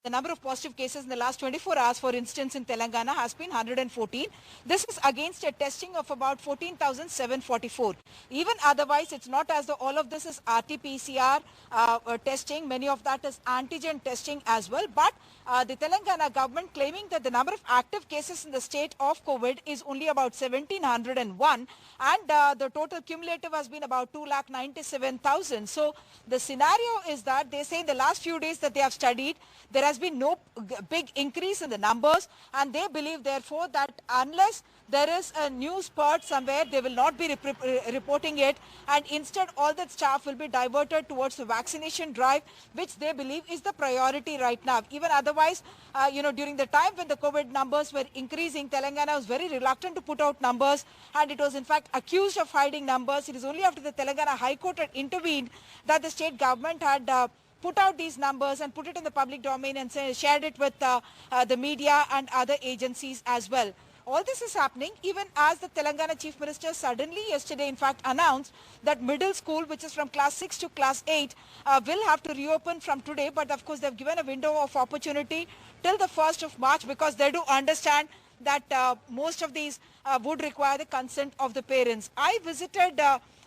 The number of positive cases in the last 24 hours, for instance, in Telangana has been 114. This is against a testing of about 14,744. Even otherwise, it's not as though all of this is RT-PCR testing. Many of that is antigen testing as well. But the Telangana government claiming that the number of active cases in the state of COVID is only about 1,701, and the total cumulative has been about 2,97,000. So the scenario is that they say in the last few days that they have studied, there has been no big increase in the numbers, and they believe therefore that unless there is a new spurt somewhere, they will not be reporting it, and instead all that staff will be diverted towards the vaccination drive, which they believe is the priority right now. Even otherwise, during the time when the COVID numbers were increasing, Telangana was very reluctant to put out numbers, and it was in fact accused of hiding numbers. It is only after the Telangana High Court had intervened that the state government had put out these numbers and put it in the public domain and shared it with the media and other agencies as well. All this is happening even as the Telangana Chief Minister suddenly yesterday in fact announced that middle school, which is from class 6 to class 8, will have to reopen from today. But of course they've given a window of opportunity till the 1st of March because they do understand that most of these would require the consent of the parents. I visited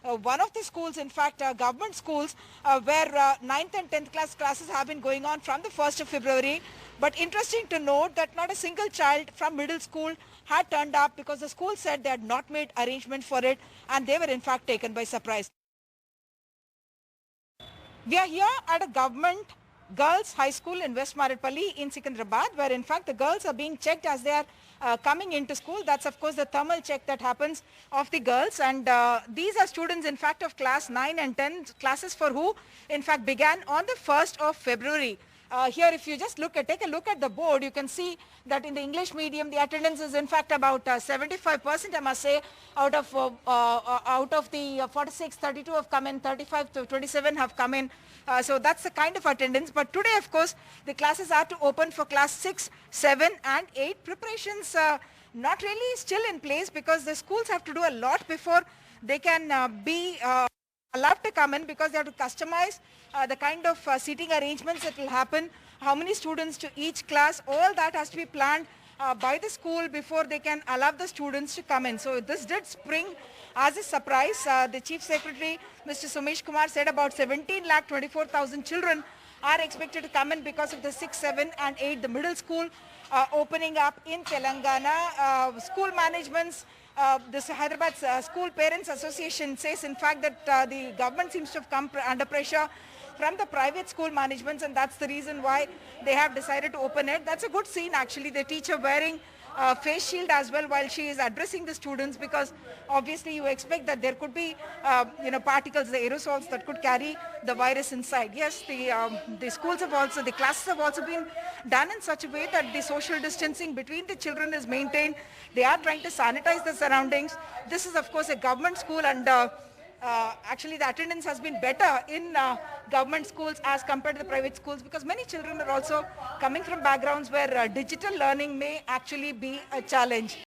one of the schools, in fact government schools, where 9th and 10th class classes have been going on from the 1st of February. But interesting to note that not a single child from middle school had turned up because the school said they had not made arrangement for it, and they were in fact taken by surprise. We are here at a government girls high school in West Maradpalli in Secunderabad, where in fact the girls are being checked as they are coming into school. That's of course the thermal check that happens of the girls, and these are students in fact of class 9 and 10 classes for who in fact began on the 1st of February. Here if you just take a look at the board, you can see that in the English medium the attendance is in fact about 75%, I must say. Out of the 46, 32 have come in, 35 to 27 have come in. So that's the kind of attendance. But today of course the classes are to open for class 6, 7 and 8. Preparations not really still in place because the schools have to do a lot before they can be allowed to come in, because they have to customize the kind of seating arrangements that will happen, how many students to each class. All that has to be planned by the school before they can allow the students to come in. So this did spring as a surprise. The Chief Secretary, Mr. Sumesh Kumar, said about 17,24,000 children are expected to come in because of the 6, 7 and 8, the middle school opening up in Telangana. School managements, this Hyderabad School Parents Association says in fact that the government seems to have come under pressure from the private school managements, and that's the reason why they have decided to open it. That's a good scene actually, the teacher wearing face shield as well while she is addressing the students, because obviously you expect that there could be particles, the aerosols that could carry the virus inside. Yes, the schools have also, the classes have also been done in such a way that the social distancing between the children is maintained. They are trying to sanitize the surroundings. This is of course a government school, and actually the attendance has been better in government schools as compared to the private schools, because many children are also coming from backgrounds where digital learning may actually be a challenge.